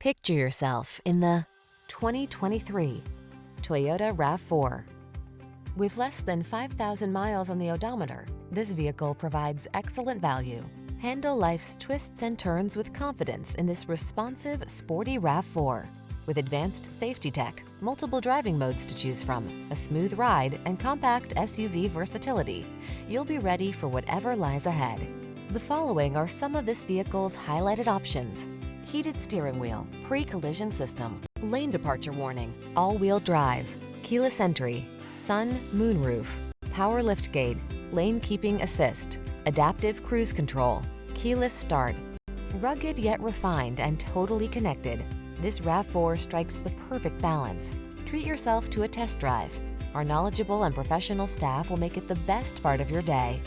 Picture yourself in the 2023 Toyota RAV4. With less than 5,000 miles on the odometer, this vehicle provides excellent value. Handle life's twists and turns with confidence in this responsive, sporty RAV4. With advanced safety tech, multiple driving modes to choose from, a smooth ride, and compact SUV versatility, you'll be ready for whatever lies ahead. The following are some of this vehicle's highlighted options: heated steering wheel, pre-collision system, lane departure warning, all-wheel drive, keyless entry, sun, moon roof, power liftgate, lane keeping assist, adaptive cruise control, keyless start. Rugged yet refined and totally connected, this RAV4 strikes the perfect balance. Treat yourself to a test drive. Our knowledgeable and professional staff will make it the best part of your day.